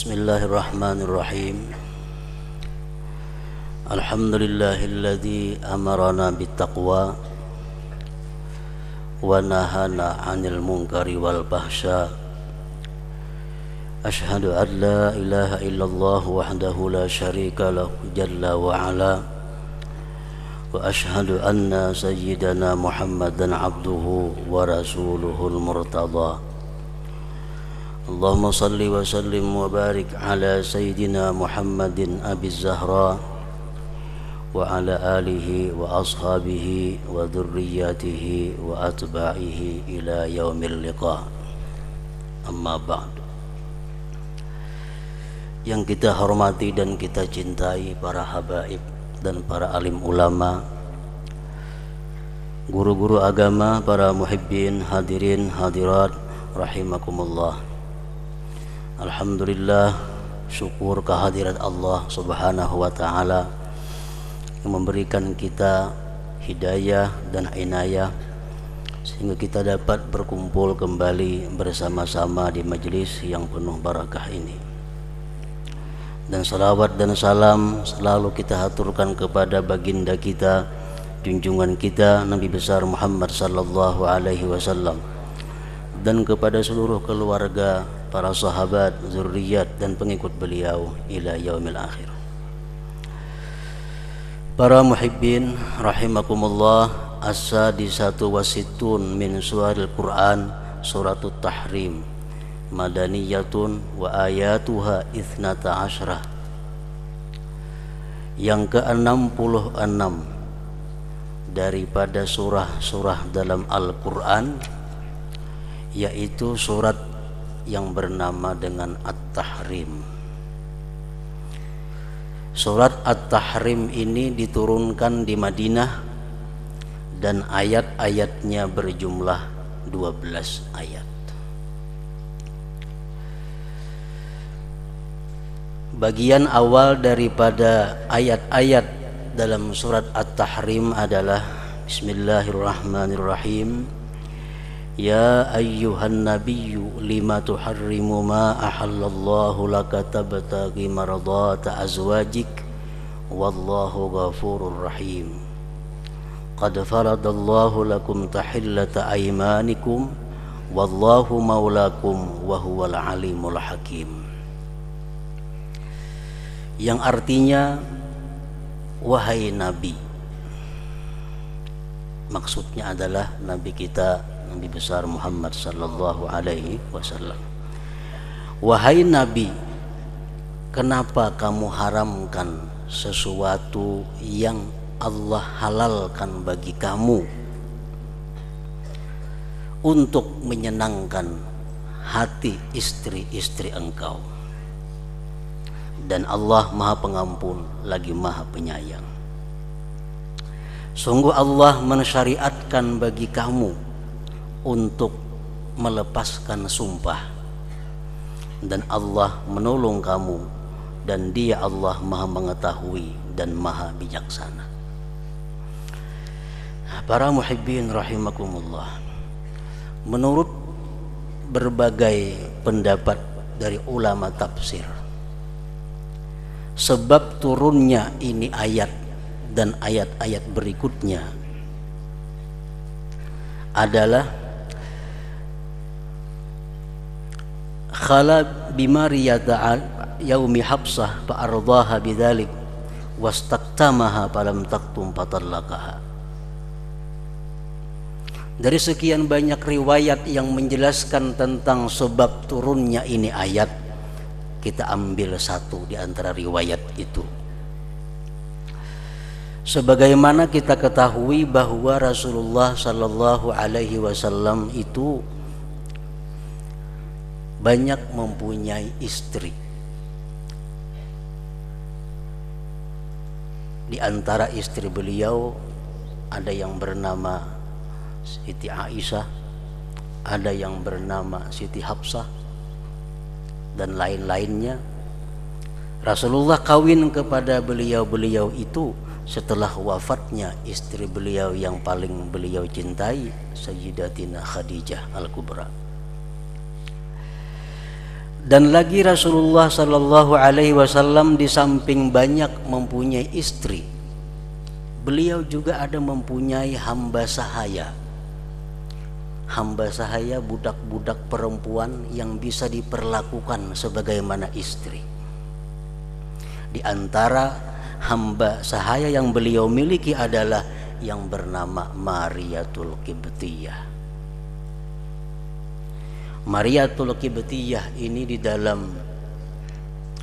Bismillahirrahmanirrahim. Alhamdulillahilladzi amarana bittaqwa wa nahana 'anil munkari wal fahsya. Asyhadu an la ilaha illallah wahdahu la syarika lahu jalla wa ala. Wa asyhadu anna sayyidana Muhammadan 'abduhu wa rasuluhul murtada. Allahumma salli wa sallim wa barik ala sayyidina Muhammadin Abiz Zahra wa ala alihi wa ashabihi wa dhurriyyatihi wa atba'ihi ila yaumil liqa. Amma ba'd. Yang kita hormati dan kita cintai para habaib dan para alim ulama, guru-guru agama, para muhibbin, hadirin, hadirat rahimakumullah. Alhamdulillah, syukur kehadirat Allah subhanahu wa ta'ala yang memberikan kita hidayah dan inayah sehingga kita dapat berkumpul kembali bersama-sama di majelis yang penuh barakah ini. Dan salawat dan salam selalu kita haturkan kepada baginda kita, junjungan kita Nabi besar Muhammad sallallahu alaihi wasallam, dan kepada seluruh keluarga, para sahabat, zurriyat dan pengikut beliau ila yaumil akhir. Para muhibbin rahimakumullah, as-sadisatu wasittun min suwaril Quran suratut tahrim madaniyatun wa ayatuha ithnata asyrah. Yang ke-66 daripada surah-surah dalam Al-Quran, yaitu surat yang bernama dengan At-Tahrim. Surat At-Tahrim ini diturunkan di Madinah dan ayat-ayatnya berjumlah 12 ayat. Bagian awal daripada ayat-ayat dalam surat At-Tahrim adalah Bismillahirrahmanirrahim. Ya ayyuhan nabiyyu lima tuharrimu ma ahallallahu laka tabtaghi maradata azwajik wallahu ghafurur rahim. Qad faradallahu lakum tahillata aymanikum wallahu maulakum wa huwal alimul hakim. Yang artinya, wahai nabi, maksudnya adalah nabi kita Nabi besar Muhammad sallallahu alaihi wasallam. Wahai Nabi, kenapa kamu haramkan sesuatu yang Allah halalkan bagi kamu untuk menyenangkan hati istri-istri engkau? Dan Allah Maha Pengampun lagi Maha Penyayang. Sungguh Allah mensyariatkan bagi kamu untuk melepaskan sumpah, dan Allah menolong kamu, dan Dia Allah Maha Mengetahui dan Maha Bijaksana. Para muhibbin rahimakumullah, menurut berbagai pendapat dari ulama tafsir, sebab turunnya ini ayat dan ayat-ayat berikutnya adalah khala bimariyata yaumi habsah fa ardaha bidzalik wastaqtamaha falam taqtum fatallaqaha. Dari sekian banyak riwayat yang menjelaskan tentang sebab turunnya ini ayat, kita ambil satu di antara riwayat itu. Sebagaimana kita ketahui bahwa Rasulullah sallallahu alaihi wasallam itu banyak mempunyai istri. Di antara istri beliau ada yang bernama Siti Aisyah, ada yang bernama Siti Hafsah, dan lain-lainnya. Rasulullah kawin kepada beliau-beliau itu setelah wafatnya istri beliau yang paling beliau cintai, Sayyidatina Khadijah Al-Kubra. Dan lagi Rasulullah Sallallahu Alaihi Wasallam di samping banyak mempunyai istri, beliau juga ada mempunyai hamba sahaya. Hamba sahaya budak-budak perempuan yang bisa diperlakukan sebagaimana istri. Di antara hamba sahaya yang beliau miliki adalah yang bernama Mariyatul Qibtiyah. Mariyatul Qibtiyah ini di dalam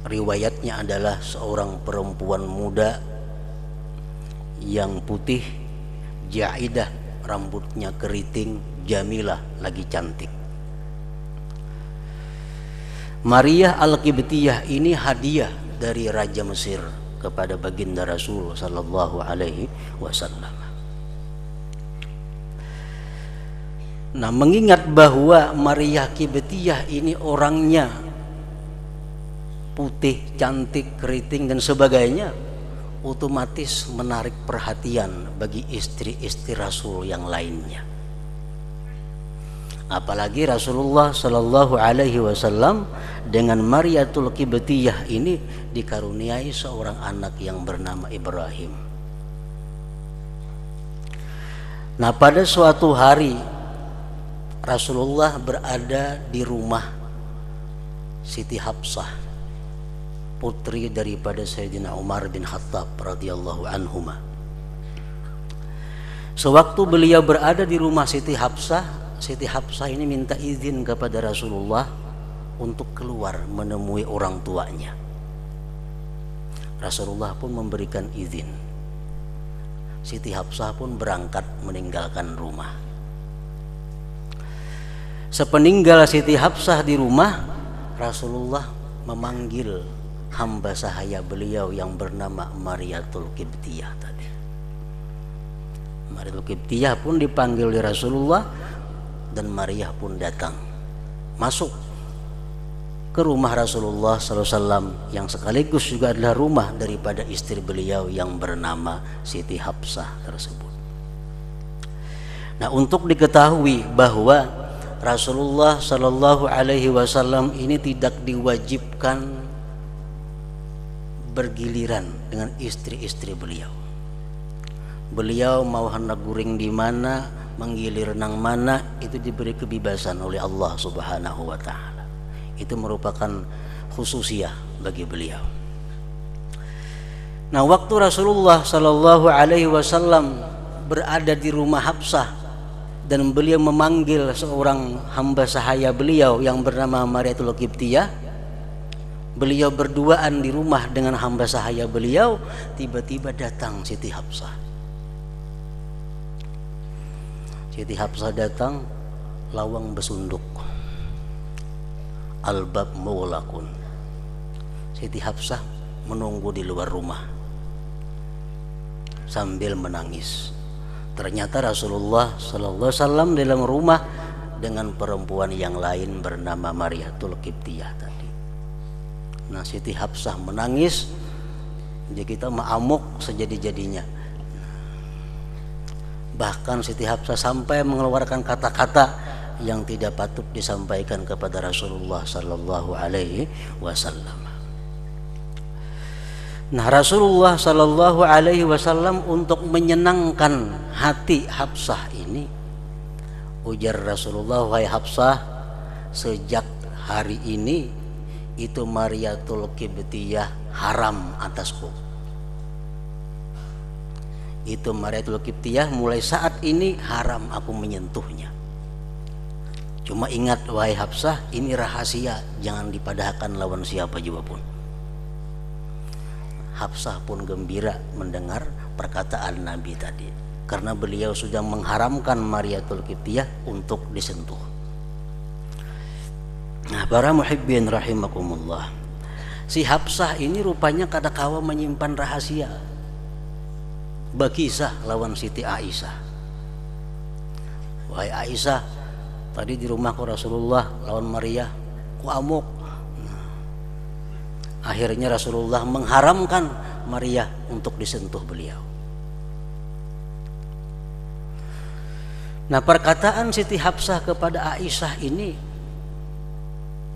riwayatnya adalah seorang perempuan muda yang putih, jaidah, rambutnya keriting, jamilah, lagi cantik. Maria Al-Qibtiyah ini hadiah dari Raja Mesir kepada baginda Rasul Sallallahu Alaihi Wasallam. Nah, mengingat bahwa Maria Qibtiyah ini orangnya putih, cantik, keriting dan sebagainya, otomatis menarik perhatian bagi istri-istri Rasul yang lainnya. Apalagi Rasulullah Sallallahu Alaihi Wasallam dengan Mariyatul Qibtiyah ini dikaruniai seorang anak yang bernama Ibrahim. Nah, pada suatu hari Rasulullah berada di rumah Siti Hafsah, putri daripada Sayyidina Umar bin Khattab radhiyallahu anhuma. Sewaktu beliau berada di rumah Siti Hafsah ini minta izin kepada Rasulullah untuk keluar menemui orang tuanya. Rasulullah pun memberikan izin. Siti Hafsah pun berangkat meninggalkan rumah. Sepeninggal Siti Hafsah di rumah, Rasulullah memanggil hamba sahaya beliau yang bernama Mariyatul Qibtiyah tadi. Mariyatul Qibtiyah pun dipanggil oleh Rasulullah dan Maria pun datang masuk ke rumah Rasulullah SAW yang sekaligus juga adalah rumah daripada istri beliau yang bernama Siti Hafsah tersebut. Nah, untuk diketahui bahwa Rasulullah Sallallahu Alaihi Wasallam ini tidak diwajibkan bergiliran dengan istri-istri beliau. Beliau mau hendak guring di mana, menggilir nang mana, itu diberi kebebasan oleh Allah Subhanahu Wa Taala. Itu merupakan khususiyah bagi beliau. Nah, waktu Rasulullah Sallallahu Alaihi Wasallam berada di rumah Hafsah dan beliau memanggil seorang hamba sahaya beliau yang bernama Mariyatul Qibtiyah, beliau berduaan di rumah dengan hamba sahaya beliau, tiba-tiba datang Siti Hafsah. Siti Hafsah datang, lawang besunduk, albab mughlaqun. Siti Hafsah menunggu di luar rumah sambil menangis. Ternyata Rasulullah Sallallahu Alaihi Wasallam dalam rumah dengan perempuan yang lain bernama Mariyatul Qibtiyah tadi. Nah, Siti Hafsah menangis, jadi kita amuk sejadi-jadinya. Bahkan Siti Hafsah sampai mengeluarkan kata-kata yang tidak patut disampaikan kepada Rasulullah Sallallahu Alaihi Wasallam. Nah, Rasulullah Sallallahu Alaihi Wasallam untuk menyenangkan hati Hafsah ini, ujar Rasulullah, wahai Hafsah, sejak hari ini itu Mariyatul Qibtiyah haram atasku. Itu Mariyatul Qibtiyah mulai saat ini haram aku menyentuhnya. Cuma ingat wahai Hafsah, ini rahasia, jangan dipadahkan lawan siapa juga pun. Hafsah pun gembira mendengar perkataan Nabi tadi, karena beliau sudah mengharamkan Mariyatul Qibtiyah untuk disentuh. Nah, para muhibbin rahimakumullah, si Hafsah ini rupanya kadakawa menyimpan rahasia bakisah lawan Siti Aisyah. Wahai Aisyah, tadi di rumahku Rasulullah lawan Maria, ku amuk. Akhirnya Rasulullah mengharamkan Maria untuk disentuh beliau. Nah, perkataan Siti Hafsah kepada Aisyah ini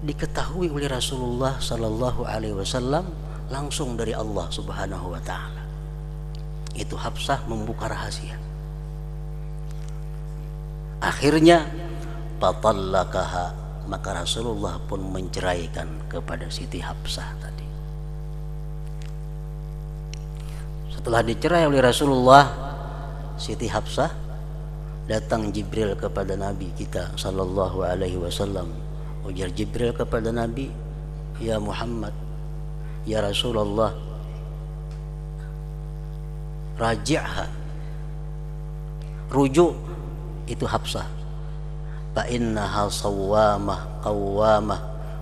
diketahui oleh Rasulullah sallallahu alaihi wasallam langsung dari Allah Subhanahu wa taala. Itu Hafsah membuka rahasia. Akhirnya fatallaqaha, maka Rasulullah pun menceraikan kepada Siti Hafsah tadi. Setelah dicerai oleh Rasulullah, Siti Hafsah, datang Jibril kepada Nabi kita sallallahu alaihi wasallam. Ujar Jibril kepada Nabi, "Ya Muhammad, ya Rasulullah, raji'ha." Rujuk itu Hafsah. Fa innaha sawwamah qawwamah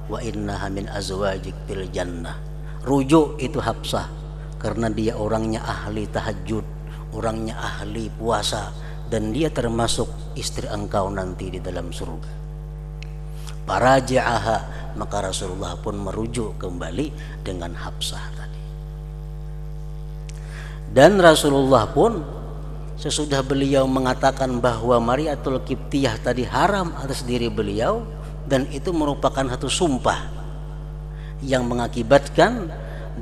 wa innaha min azwajik fil jannah. Rujuk itu Hafsah karena dia orangnya ahli tahajud, orangnya ahli puasa, dan dia termasuk istri engkau nanti di dalam surga. Faraji'aha, maka Rasulullah pun merujuk kembali dengan Hafsah tadi. Dan Rasulullah pun sesudah beliau mengatakan bahwa Mariatul Qibtiyah tadi haram atas diri beliau, dan itu merupakan satu sumpah yang mengakibatkan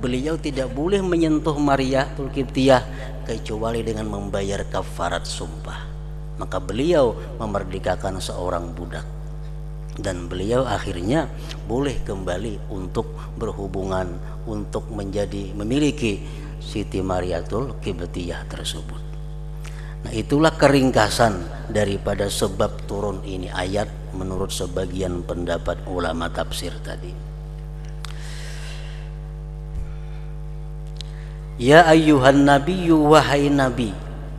beliau tidak boleh menyentuh Mariatul Qibtiyah kecuali dengan membayar kafarat sumpah. Maka beliau memerdekakan seorang budak, dan beliau akhirnya boleh kembali untuk berhubungan, untuk memiliki Siti Mariatul Qibtiyah tersebut. Nah, itulah keringkasan daripada sebab turun ini ayat menurut sebagian pendapat ulama tafsir tadi. Ya ayyuhan nabiyyu, wahai nabi,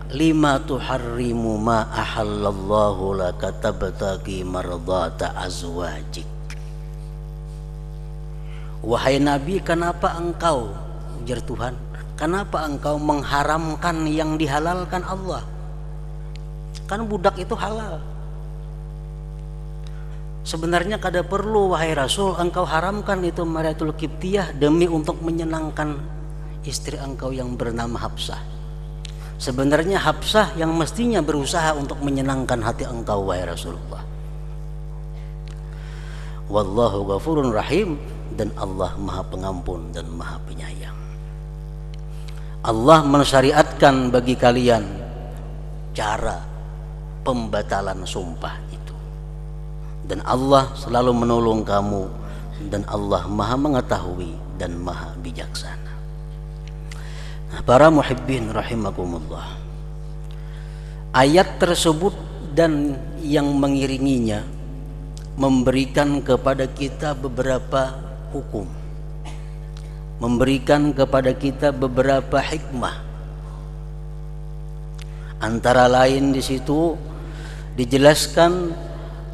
lima tuharrimu ma ahallallahu laka tabtagi mardata azwajik. Wahai nabi, kenapa engkau, ujar Tuhan, kenapa engkau mengharamkan yang dihalalkan Allah? Kan budak itu halal. Sebenarnya kada perlu wahai Rasul engkau haramkan itu Mariatul Qibtiyah demi untuk menyenangkan istri engkau yang bernama Hafsah. Sebenarnya Hafsah yang mestinya berusaha untuk menyenangkan hati engkau wahai Rasulullah. Wallahu ghafurun rahim, dan Allah Maha Pengampun dan Maha Penyayang. Allah mensyariatkan bagi kalian cara pembatalan sumpah itu, dan Allah selalu menolong kamu, dan Allah Maha Mengetahui dan Maha Bijaksana. Nah, para muhibbin rahimakumullah, ayat tersebut dan yang mengiringinya memberikan kepada kita beberapa hukum, memberikan kepada kita beberapa hikmah. Antara lain di situ dijelaskan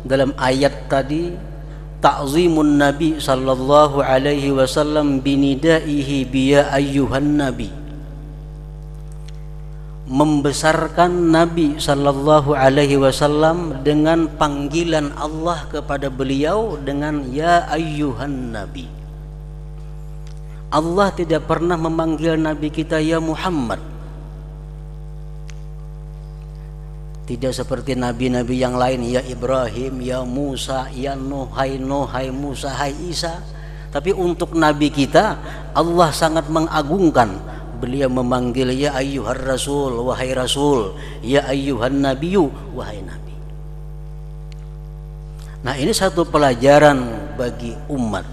dalam ayat tadi, ta'zimun Nabi sallallahu alaihi wasallam binidaihi biya ayyuhan nabi, membesarkan Nabi sallallahu alaihi wasallam dengan panggilan Allah kepada beliau dengan ya ayyuhan nabi. Allah tidak pernah memanggil Nabi kita ya Muhammad. Tidak seperti nabi-nabi yang lain, ya Ibrahim, ya Musa, ya Nuh, hai Musa, hai Isa. Tapi untuk Nabi kita Allah sangat mengagungkan. Beliau memanggil ya ayyuhar rasul, wahai rasul, ya ayyuhan nabiyyu, wahai nabi. Nah, ini satu pelajaran bagi umat,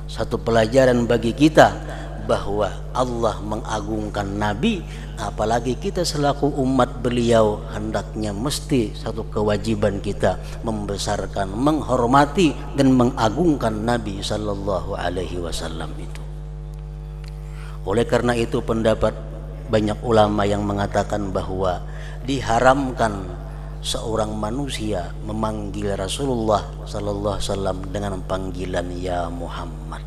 satu pelajaran bagi kita bahwa Allah mengagungkan nabi, apalagi kita selaku umat beliau hendaknya mesti satu kewajiban kita membesarkan, menghormati dan mengagungkan Nabi sallallahu alaihi wasallam itu. Oleh karena itu pendapat banyak ulama yang mengatakan bahwa diharamkan seorang manusia memanggil Rasulullah sallallahu alaihi wasallam dengan panggilan ya Muhammad.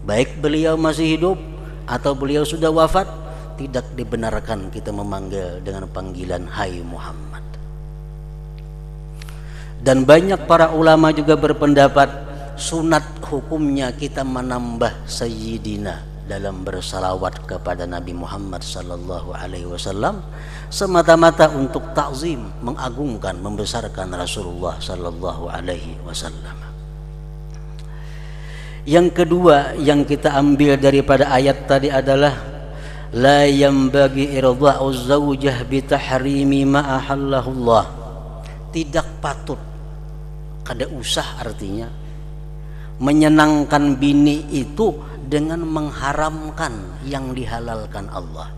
Baik beliau masih hidup atau beliau sudah wafat, tidak dibenarkan kita memanggil dengan panggilan hai Muhammad. Dan banyak para ulama juga berpendapat sunat hukumnya kita menambah sayyidina dalam bersalawat kepada Nabi Muhammad sallallahu alaihi wasallam semata-mata untuk ta'zim, mengagungkan, membesarkan Rasulullah sallallahu alaihi wasallam. Yang kedua yang kita ambil daripada ayat tadi adalah la yambagi irda'u zawjah bi tahrimi ma ahallahullah. Tidak patut, kada usah artinya menyenangkan bini itu dengan mengharamkan yang dihalalkan Allah.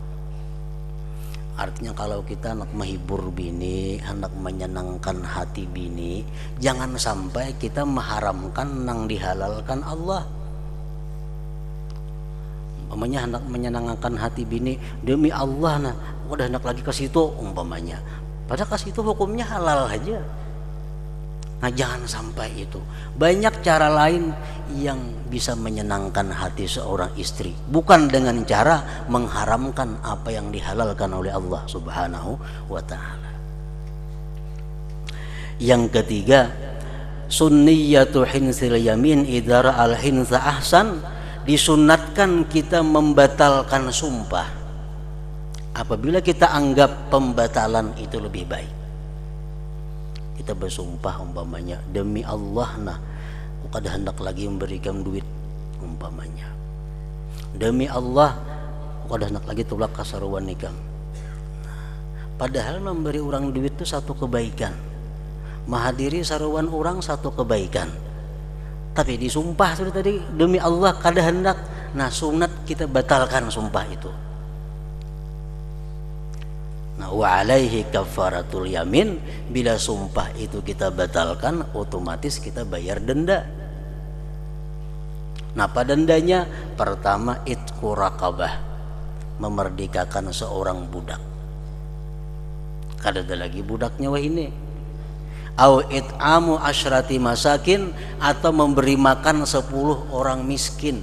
Artinya kalau kita hendak menghibur bini, hendak menyenangkan hati bini, jangan sampai kita mengharamkan yang dihalalkan Allah. Umpamanya hendak menyenangkan hati bini, demi Allah nah, udah hendak lagi ke situ umpamanya. Padahal ke situ hukumnya halal aja. Nah jangan sampai itu. Banyak cara lain yang bisa menyenangkan hati seorang istri, bukan dengan cara mengharamkan apa yang dihalalkan oleh Allah Subhanahu wa ta'ala. Yang ketiga, sunniyatu hinsil yamin idara al hinsa ahsan. Disunatkan kita membatalkan sumpah apabila kita anggap pembatalan itu lebih baik. Kita bersumpah umpamanya, demi Allah nah aku kada hendak lagi memberikan duit umpamanya, demi Allah aku kada hendak lagi tulak kasaruan nikah. Padahal memberi orang duit itu satu kebaikan, menghadiri saruan orang satu kebaikan, tapi disumpah sudah tadi demi Allah kada hendak. Nah sunat kita batalkan sumpah itu. Nah, wa alaihi kafaratul yamin, bila sumpah itu kita batalkan otomatis kita bayar denda. Nah, apa dendanya? Pertama itqu raqabah, memerdekakan seorang budak. Kada ada lagi budaknya wah ini. Au it'amu asyrati masakin, atau memberi makan 10 orang miskin.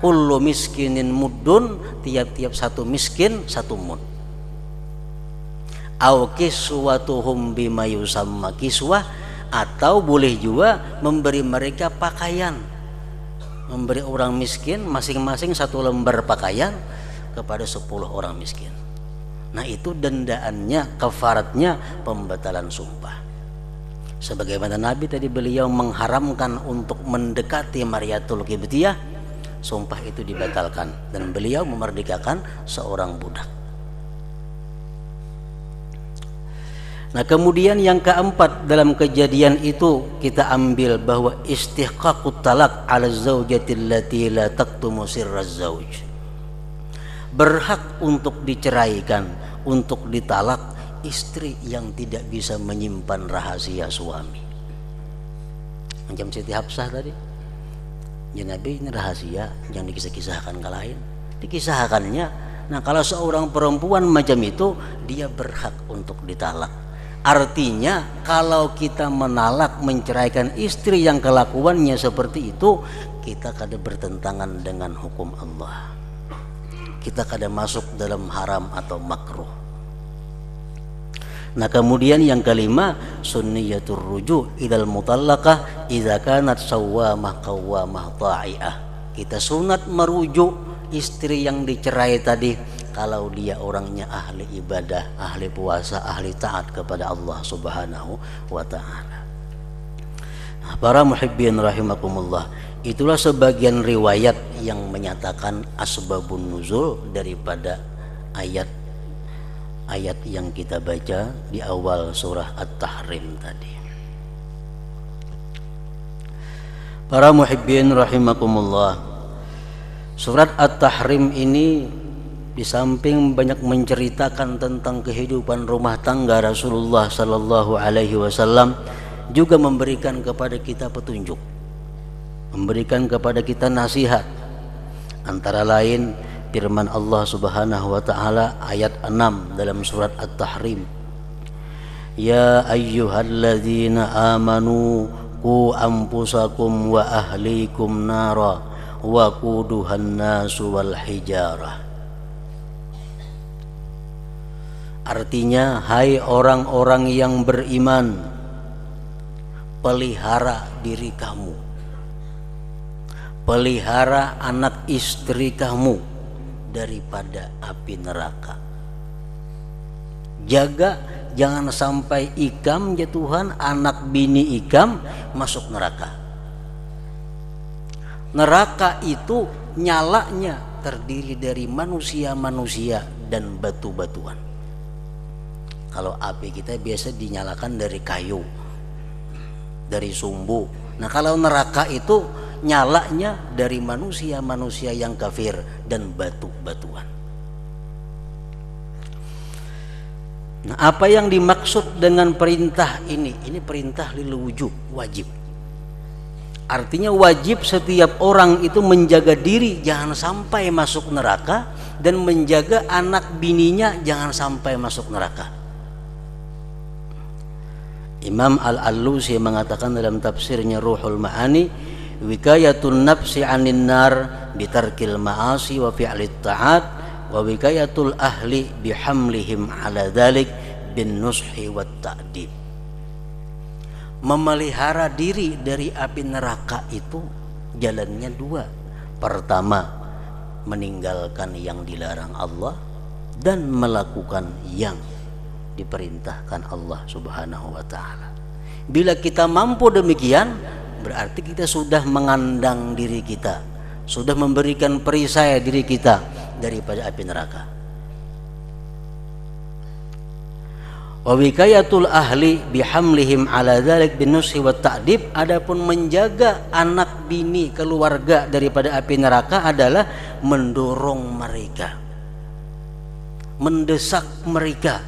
Kullu miskinin muddun, tiap-tiap satu miskin satu mud. Au kiswatuhum bima yusamma kiswah, atau boleh juga memberi mereka pakaian, memberi orang miskin masing-masing satu lembar pakaian kepada 10 orang miskin. Nah itu dendaannya, kafaratnya pembatalan sumpah. Sebagaimana Nabi tadi beliau mengharamkan untuk mendekati Mariatul Qibtiyah, sumpah itu dibatalkan dan beliau memerdekakan seorang budak. Nah kemudian yang keempat dalam kejadian itu kita ambil bahwa istihqaqut talaq ala zaujati allati la taktumu sirraz zauj, berhak untuk diceraikan, untuk ditalak istri yang tidak bisa menyimpan rahasia suami. Macam Siti Hafsah tadi, ya Nabi ini rahasia yang dikisah-kisahkan ke lain, dikisahkannya. Nah kalau seorang perempuan macam itu, dia berhak untuk ditalak. Artinya kalau kita menalak, menceraikan istri yang kelakuannya seperti itu, kita kada bertentangan dengan hukum Allah, kita kada masuk dalam haram atau makruh. Nah kemudian yang kelima, sunniyatur ruju' idal mutallaqah idza kanat sawwamah qawwamah ta'i'ah. Kita sunat merujuk istri yang dicerai tadi kalau dia orangnya ahli ibadah, ahli puasa, ahli taat kepada Allah Subhanahu wa ta'ala. Nah, para muhibbin rahimakumullah, itulah sebagian riwayat yang menyatakan asbabun nuzul daripada ayat yang kita baca di awal surah At-Tahrim tadi. Para muhibbin rahimakumullah, surat At-Tahrim ini di samping banyak menceritakan tentang kehidupan rumah tangga Rasulullah sallallahu alaihi wasallam, juga memberikan kepada kita petunjuk, memberikan kepada kita nasihat. Antara lain firman Allah Subhanahu wa taala ayat 6 dalam surat At-Tahrim, ya ayyuhalladzina amanu qu anfusakum wa ahlikum nara wa quduhan nasu wal hijarah. Artinya, hai orang-orang yang beriman, pelihara diri kamu, pelihara anak istri kamu daripada api neraka. Jaga jangan sampai ikam ya Tuhan, anak bini ikam masuk neraka. Neraka itu nyalanya terdiri dari manusia-manusia dan batu-batuan. Kalau api kita biasa dinyalakan dari kayu, dari sumbu. Nah kalau neraka itu nyalanya dari manusia-manusia yang kafir dan batu-batuan. Nah, apa yang dimaksud dengan perintah ini? Ini perintah lil wujub, wajib. Artinya wajib setiap orang itu menjaga diri jangan sampai masuk neraka dan menjaga anak bininya jangan sampai masuk neraka. Imam Al-Alusi mengatakan dalam tafsirnya Ruhul Ma'ani, wikayatun nafsi 'anin nar bitarkil ma'asi wa fi'lit ta'at wa wikayatul ahli bihamlihim 'ala dzalik bin nushi wat ta'dib. Memelihara diri dari api neraka itu jalannya dua. Pertama, meninggalkan yang dilarang Allah dan melakukan yang diperintahkan Allah Subhanahu wa ta'ala. Bila kita mampu demikian, berarti kita sudah mengandang diri kita, sudah memberikan perisai diri kita daripada api neraka. Wa wikayatul ahli bihamlihim ala dzalik binushi wat ta'dib, adapun menjaga anak bini keluarga daripada api neraka adalah mendorong mereka, mendesak mereka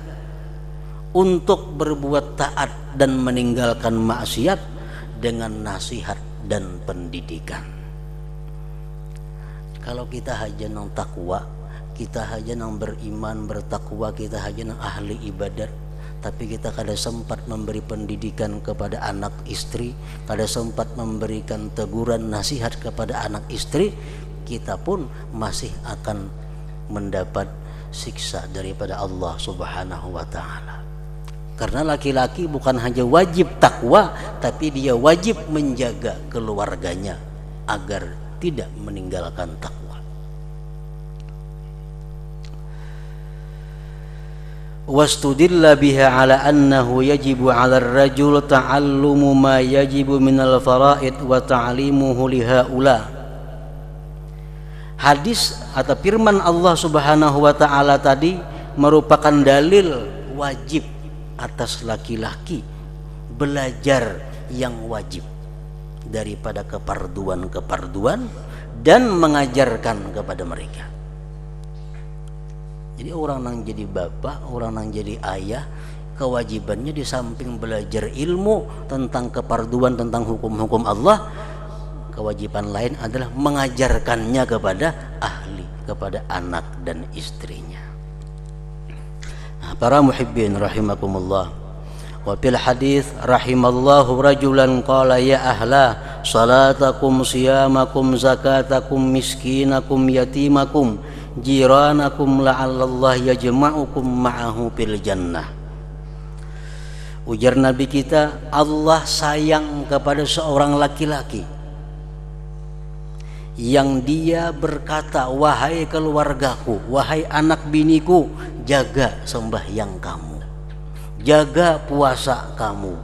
untuk berbuat taat dan meninggalkan maksiat dengan nasihat dan pendidikan. Kalau kita hanya nang takwa, kita hanya nang beriman bertakwa, kita hanya nang ahli ibadat, tapi kita kada sempat memberi pendidikan kepada anak istri, kada sempat memberikan teguran nasihat kepada anak istri, kita pun masih akan mendapat siksa daripada Allah Subhanahu wa ta'ala. Karena laki-laki bukan hanya wajib takwa, tapi dia wajib menjaga keluarganya agar tidak meninggalkan takwa. Wastudilla biha ala annahu yajibu ala ar-rajul ta'allumu ma yajibu minal faraid wa ta'limuhu lihaula. Hadis atau firman Allah Subhanahu wa ta'ala tadi merupakan dalil wajib atas laki-laki belajar yang wajib daripada keparduan-keparduan dan mengajarkan kepada mereka. Jadi orang yang jadi bapak, orang yang jadi ayah, kewajibannya di samping belajar ilmu tentang keparduan, tentang hukum-hukum Allah, kewajiban lain adalah mengajarkannya kepada ahli, kepada anak dan istrinya. Nah, para muhibbin rahimakumullah, wa fil hadis rahimallahu rajulan qala ya ahla salatakum siyamakum zakatakum miskinakum yatimakum jiranakum la'allallah yajma'ukum ma'ahu fil jannah. Ujar Nabi kita, Allah sayang kepada seorang laki-laki yang dia berkata, wahai keluargaku, wahai anak biniku, jaga sembahyang kamu, jaga puasa kamu,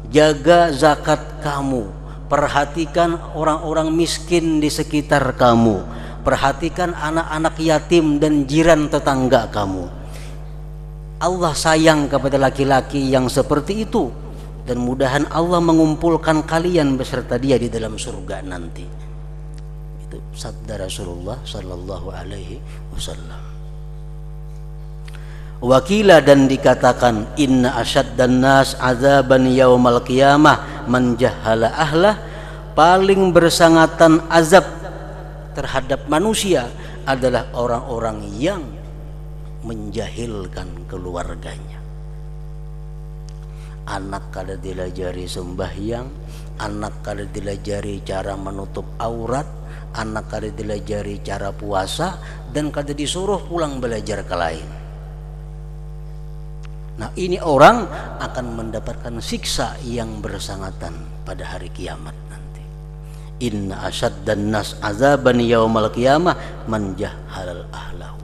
jaga zakat kamu, perhatikan orang-orang miskin di sekitar kamu, perhatikan anak-anak yatim dan jiran tetangga kamu. Allah sayang kepada laki-laki yang seperti itu, dan mudahan Allah mengumpulkan kalian beserta dia di dalam surga nanti. Itu sabda Rasulullah sallallahu alaihi wasallam. Wakila, dan dikatakan, inna asyaddan nas azaban yaumal qiyamah man jahala ahlah, paling bersangatan azab terhadap manusia adalah orang-orang yang menjahilkan keluarganya. Anak kada dilajari sembahyang, anak kada dilajari cara menutup aurat, anak kada dilajari cara puasa, dan kada disuruh pulang belajar ke lain. Nah, ini orang akan mendapatkan siksa yang bersangatan pada hari kiamat nanti. Inna asyaddan nas azaban yaumal qiyamah man jahalal ahlahu.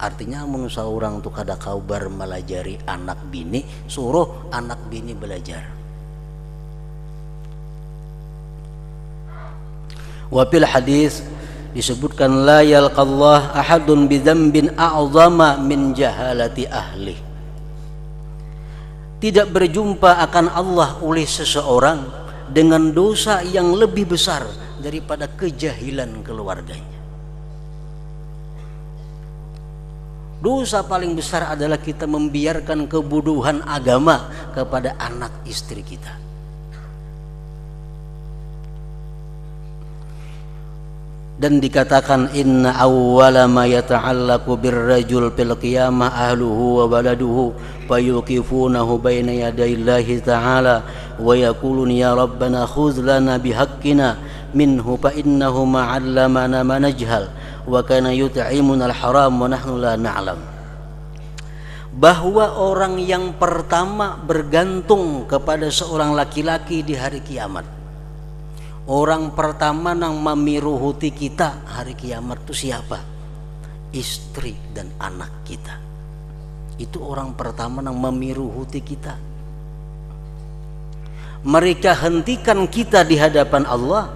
Artinya mun seorang tu kada kabar melajari anak bini, suruh anak bini belajar. Wa fil hadis disebutkan la yalqallah ahadun bidzambin a'zama min jahalati ahli. Tidak berjumpa akan Allah oleh seseorang dengan dosa yang lebih besar daripada kejahilan keluarganya. Dosa paling besar adalah kita membiarkan kebodohan agama kepada anak istri kita. Dan dikatakan inna awwala ma yata'allaqu birrajul fil qiyamah ahluhu wa baladuhu fayuqifunahu baina yadayillahi ta'ala wa yaqulun ya rabbana khudh lana bihaqqina minhu fa innahu ma'allamana ma najhal wa kana yut'imuna al-haram wa nahnu la na'lam. Bahwa orang yang pertama bergantung kepada seorang laki-laki di hari kiamat, orang pertama yang memiruhuti kita hari kiamat itu siapa? Istri dan anak kita. Itu orang pertama yang memiruhuti kita. Mereka hentikan kita di hadapan Allah,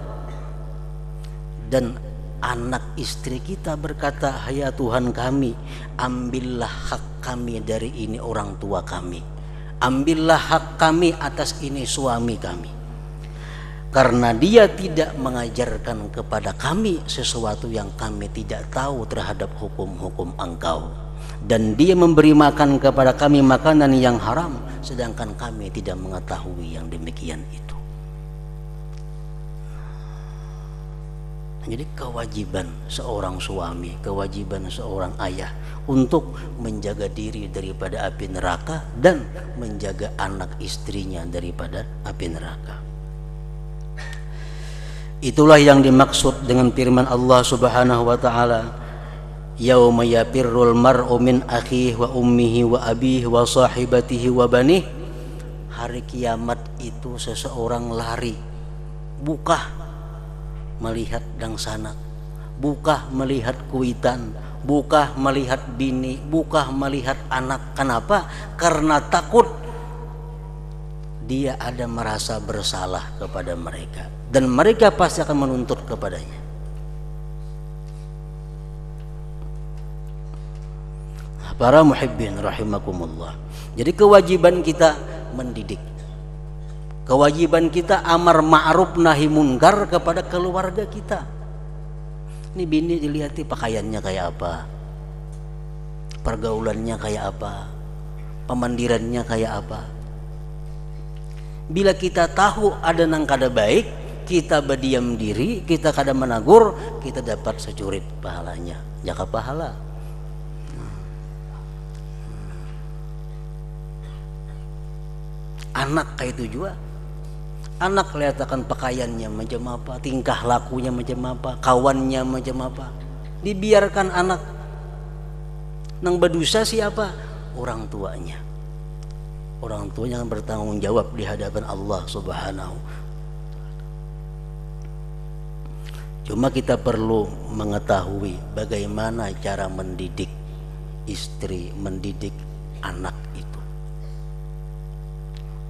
dan anak istri kita berkata, "Ya Tuhan kami, ambillah hak kami dari ini orang tua kami. Ambillah hak kami atas ini suami kami. Karena dia tidak mengajarkan kepada kami sesuatu yang kami tidak tahu terhadap hukum-hukum Engkau. Dan dia memberi makan kepada kami makanan yang haram, sedangkan kami tidak mengetahui yang demikian itu." Jadi kewajiban seorang suami, kewajiban seorang ayah untuk menjaga diri daripada api neraka dan menjaga anak istrinya daripada api neraka. Itulah yang dimaksud dengan firman Allah Subhanahu wa taala, yauma yafirrul mar'u min akhihi wa ummihi wa abihi wa sahibatihi wa banih. Hari kiamat itu seseorang lari, buka melihat dangsanak, buka melihat kuitan, buka melihat bini, buka melihat anak. Kenapa? Karena takut dia ada merasa bersalah kepada mereka, dan mereka pasti akan menuntut kepadanya. Para muhibbin rahimakumullah. Jadi kewajiban kita mendidik, kewajiban kita amar ma'ruf nahi munkar kepada keluarga kita. Ini bini dilihat pakaiannya kayak apa, pergaulannya kayak apa, pemandirannya kayak apa. Bila kita tahu ada nang kada baik, kita berdiam diri, kita kada menagur, kita dapat securit pahalanya, jaka pahala. Anak kayak itu juga. Anak kelihatan pakaiannya macam apa, tingkah lakunya macam apa, kawannya macam apa. Dibiarkan anak. Nang berdosa siapa? Orang tuanya. Orang tuanya yang bertanggung jawab di hadapan Allah Subhanahu. Cuma kita perlu mengetahui bagaimana cara mendidik istri, mendidik anak itu.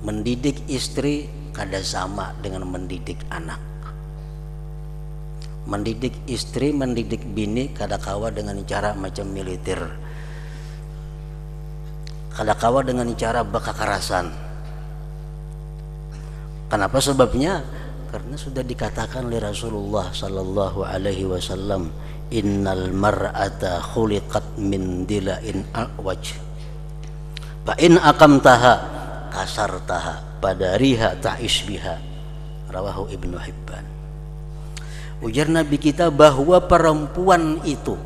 Mendidik istri kada sama dengan mendidik anak. Mendidik istri, mendidik bini kada kawa dengan cara macam militer, kada kawa dengan cara bakakarasan. Kenapa sebabnya? Karena sudah dikatakan oleh Rasulullah sallallahu alaihi wasallam, innal mar'ata khuliqat min dila'in a'waj fa in aqamtaha kasartaha pada riha ta'ish biha. Rawahu Ibnu Hibban. Ujar Nabi kita bahwa perempuan itu,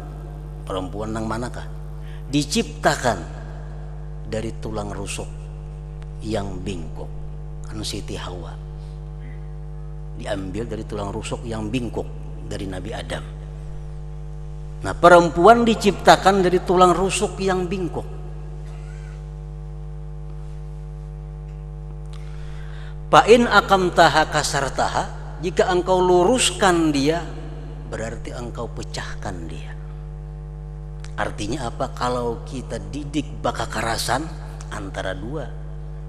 perempuan yang manakah? Diciptakan dari tulang rusuk yang bingkok. Kan Siti Hawa diambil dari tulang rusuk yang bingkok dari Nabi Adam. Nah, perempuan diciptakan dari tulang rusuk yang bingkok. Fa'in aqamtaha kasartaha, jika engkau luruskan dia, berarti engkau pecahkan dia. Artinya apa? Kalau kita didik bakakarasan antara dua,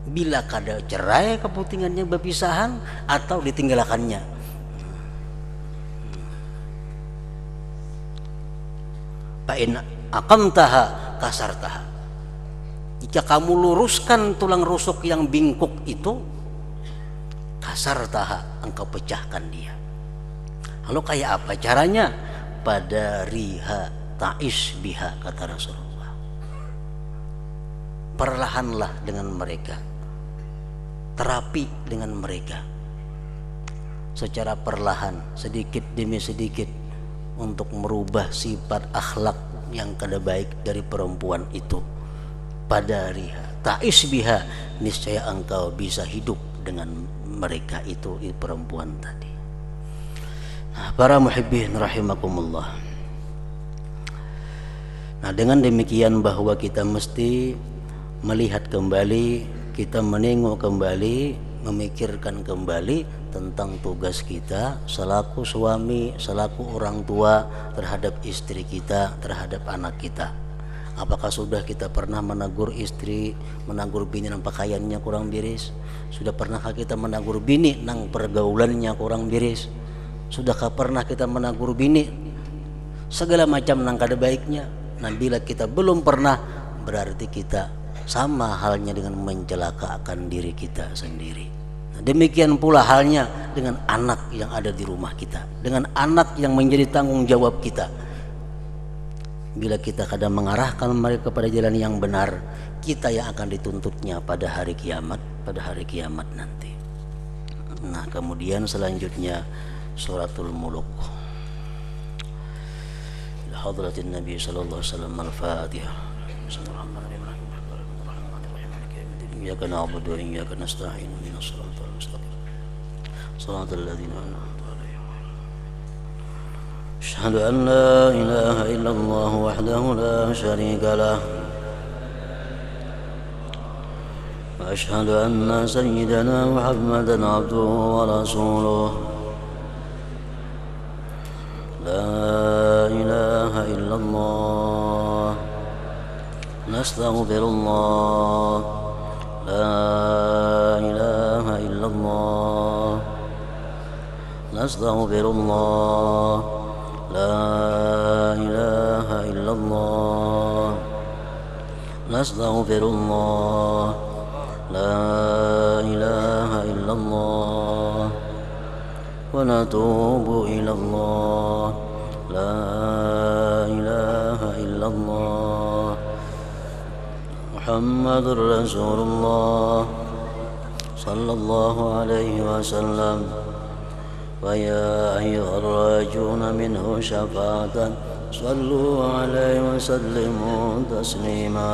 bila kada cerai keputingannya berpisahan atau ditinggalkannya. fa in aqamtaha kasartaha. Jika kamu luruskan tulang rusuk yang bingkuk itu, kasartaha, engkau pecahkan dia. Lalu kayak apa caranya? Pada riha ta'ish biha, kata Rasulullah. Perlahanlah dengan mereka, terapi dengan mereka secara perlahan, sedikit demi sedikit, untuk merubah sifat akhlak yang kada baik dari perempuan itu. Pada riha ta'ish biha, niscaya engkau bisa hidup dengan mereka itu perempuan tadi. Nah, para muhibbin rahimakumullah. Nah, dengan demikian bahwa kita mesti melihat kembali, kita menengok kembali, memikirkan kembali tentang tugas kita selaku suami, selaku orang tua terhadap istri kita, terhadap anak kita. Apakah sudah kita pernah menegur istri, menegur bini nang pakaiannya kurang beres? Sudah pernahkah kita menegur bini nang pergaulannya kurang beres? Sudahkah pernah kita menegur bini segala macam nang kada baiknya? Nah, bila kita belum pernah, berarti kita sama halnya dengan mencelakakan diri kita sendiri. Nah, demikian pula halnya dengan anak yang ada di rumah kita, dengan anak yang menjadi tanggung jawab kita. Bila kita kadang mengarahkan mereka pada jalan yang benar, kita yang akan dituntutnya pada hari kiamat, nanti. Nah, kemudian selanjutnya suratul muluk. Hadratin Nabi sallallahu alaihi wasallam, al-Fatihah. Iyyaka na'budu wa iyyaka nasta'in, ihdinas siratal mustaqim. Shiratal ladzina an'amta 'alaihim. Asyhadu an la ilaha illallah wahdahu la syarika lah. Wa asyhadu anna sayyidana Muhammadan 'abduhu wa rasuluh. La ilaha illallah. Nastaghfirullah. La ilaha illallah. Nastaghfirullah. La ilaha illallah. Nastaghfirullah. La ilaha illallah. Wa natubu ilallah. La ilaha illallah. Muhammadur Rasulullah sallallahu alaihi wasallam. Wa ya ayyuhar rajuna minhu syafa'atan sallu alaihi wa sallimu taslima.